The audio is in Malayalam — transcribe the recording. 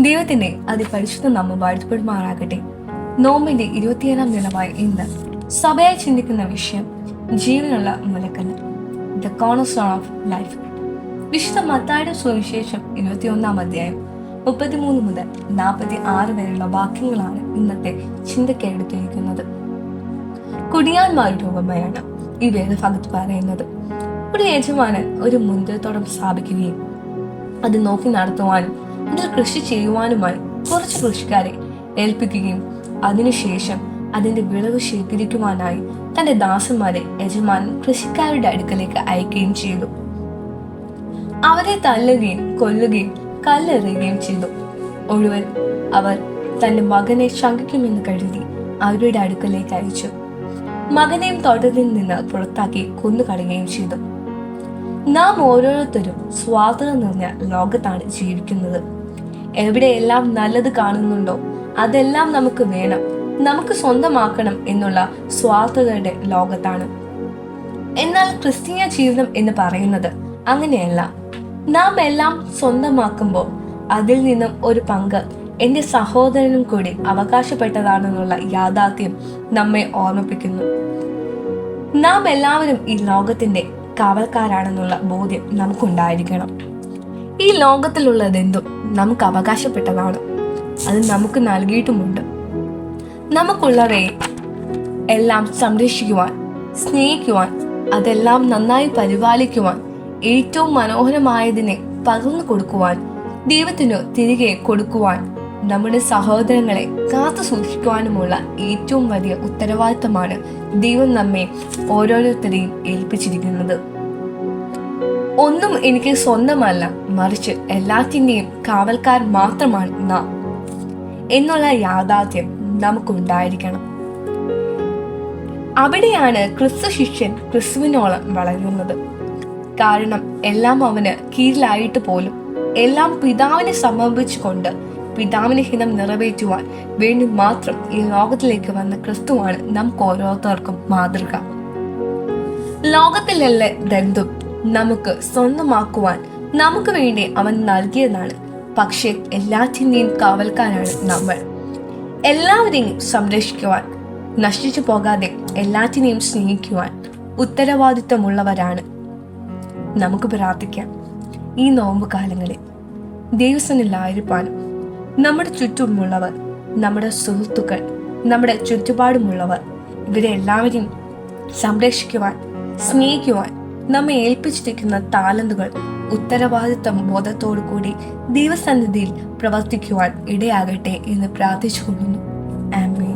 ദൈവത്തിന്റെ അതിപരിശുദ്ധ നാമം വാഴ്ത്തപ്പെടുമാറാകട്ടെ. നോമ്പിന്റെ 27-ാം ദിനമായ ഇന്ന് സഭയായി ചിന്തിക്കുന്ന വിഷയം ജീവനുള്ള മുലക്കല്ല്, ദ കോർണർസ്റ്റോൺ ഓഫ് ലൈഫ്. വിശുദ്ധ മത്തായിയുടെ സുവിശേഷം 21-ാം അധ്യായം 33 മുതൽ 46 വരെയുള്ള വാക്യങ്ങളാണ് ഇന്നത്തെ ചിന്തയ്ക്ക് എടുത്തിരിക്കുന്നത്. കുടിയാന്മാരുടെ ഉപമയാണ് ഈ വേദഭാഗത്ത് പറയുന്നത്. ഒരു യജമാനൻ ഒരു മുന്തിരിത്തോട്ടം സ്ഥാപിക്കുകയും അത് നോക്കി നടത്തുവാനും അതിൽ കൃഷി ചെയ്യുവാനുമായി കുറച്ച് കൃഷിക്കാരെ ഏൽപ്പിക്കുകയും അതിനുശേഷം അതിന്റെ വിളവ് ശേഖരിക്കുവാനായി തന്റെ ദാസന്മാരെ യജമാനൻ കൃഷിക്കാരുടെ അടുക്കലേക്ക് അയക്കുകയും ചെയ്തു. അവരെ തല്ലുകയും കൊല്ലുകയും കല്ലെറിയുകയും ചെയ്തു. ഒടുവിൽ അവർ തന്റെ മകനെ ശങ്കിക്കുമെന്ന് കരുതി അവരുടെ അടുക്കലേക്ക് അയച്ചു. മകനെയും തോട്ടത്തിൽ നിന്ന് പുറത്താക്കി കൊന്നുകളയുകയും ചെയ്തു. നാം ഓരോരുത്തരും സ്വാതന്ത്ര്യം നിറഞ്ഞ ലോകത്താണ് ജീവിക്കുന്നത്. എവിടെയെല്ലാം നല്ലത് കാണുന്നുണ്ടോ അതെല്ലാം നമുക്ക് വേണം, നമുക്ക് സ്വന്തമാക്കണം എന്നുള്ള സ്വാർത്ഥതയുടെ ലോകത്താണ്. എന്നാൽ ക്രിസ്തീയ ജീവിതം എന്ന് പറയുന്നത് അങ്ങനെയല്ല. നാം എല്ലാം സ്വന്തമാക്കുമ്പോൾ അതിൽ നിന്നും ഒരു പങ്ക് എന്റെ സഹോദരനും കൂടി അവകാശപ്പെട്ടതാണെന്നുള്ള യാഥാർത്ഥ്യം നമ്മെ ഓർമ്മിപ്പിക്കുന്നു. നാം എല്ലാവരും ഈ ലോകത്തിന്റെ കാവൽക്കാരാണെന്നുള്ള ബോധ്യം നമുക്കുണ്ടായിരിക്കണം. ഈ ലോകത്തിലുള്ളതെന്തും നമുക്ക് അവകാശപ്പെട്ടതാണ്, അത് നമുക്ക് നൽകിയിട്ടുമുണ്ട്. നമുക്കുള്ളവയെ എല്ലാം സംരക്ഷിക്കുവാൻ, സ്നേഹിക്കുവാൻ, അതെല്ലാം നന്നായി പരിപാലിക്കുവാൻ, ഏറ്റവും മനോഹരമായതിനെ പകർന്നു കൊടുക്കുവാൻ, ദൈവത്തിനു തിരികെ കൊടുക്കുവാൻ, നമ്മുടെ സഹോദരങ്ങളെ കാത്തു സൂക്ഷിക്കുവാനുമുള്ള ഏറ്റവും വലിയ ഉത്തരവാദിത്തമാണ് ദൈവം നമ്മെ ഓരോരുത്തരെയും ഏൽപ്പിച്ചിരിക്കുന്നത്. ഒന്നും എനിക്ക് സ്വന്തമല്ല, മറിച്ച് എല്ലാത്തിൻ്റെയും കാവൽക്കാർ മാത്രമാണ് നാം എന്നുള്ള യാഥാർത്ഥ്യം നമുക്കുണ്ടായിരിക്കണം. അവിടെയാണ് ക്രിസ്തു ശിഷ്യൻ ക്രിസ്തുവിനോളം വളരുന്നത്. കാരണം എല്ലാം അവന് കീഴിലായിട്ട് പോലും എല്ലാം പിതാവിനെ സമർപ്പിച്ചുകൊണ്ട് പിതാവിന്റെ ഹിതം നിറവേറ്റുവാൻ വേണ്ടി മാത്രം ഈ ലോകത്തിലേക്ക് വന്ന ക്രിസ്തുവാണ് നമുക്ക് ഓരോരുത്തർക്കും മാതൃക. ലോകത്തിലുള്ള ദന്തും നമുക്ക് സ്വന്തമാക്കുവാൻ നമുക്ക് വേണ്ടി അവൻ നൽകിയതാണ്. പക്ഷേ എല്ലാറ്റിൻ്റെയും കാവൽക്കാരാണ് നമ്മൾ. എല്ലാവരെയും സംരക്ഷിക്കുവാൻ, നശിച്ചു പോകാതെ എല്ലാറ്റിനെയും സ്നേഹിക്കുവാൻ ഉത്തരവാദിത്വമുള്ളവരാണ്. നമുക്ക് പ്രാർത്ഥിക്കാം. ഈ നോമ്പ് കാലങ്ങളിൽ ദൈവസന്നിധിയിലായിരിക്കാനും നമ്മുടെ ചുറ്റുമുള്ളവർ, നമ്മുടെ സുഹൃത്തുക്കൾ, നമ്മുടെ ചുറ്റുപാടുമുള്ളവർ, ഇവരെ എല്ലാവരെയും സംരക്ഷിക്കുവാൻ, സ്നേഹിക്കുവാൻ നമ്മെ ഏൽപ്പിച്ചിരിക്കുന്ന താലന്തുകൾ ഉത്തരവാദിത്വ ബോധത്തോടു കൂടി ദൈവസന്നിധിയിൽ പ്രവർത്തിക്കുവാൻ ഇടയാകട്ടെ എന്ന് പ്രാർത്ഥിച്ചുകൊള്ളുന്നു. ആമേൻ.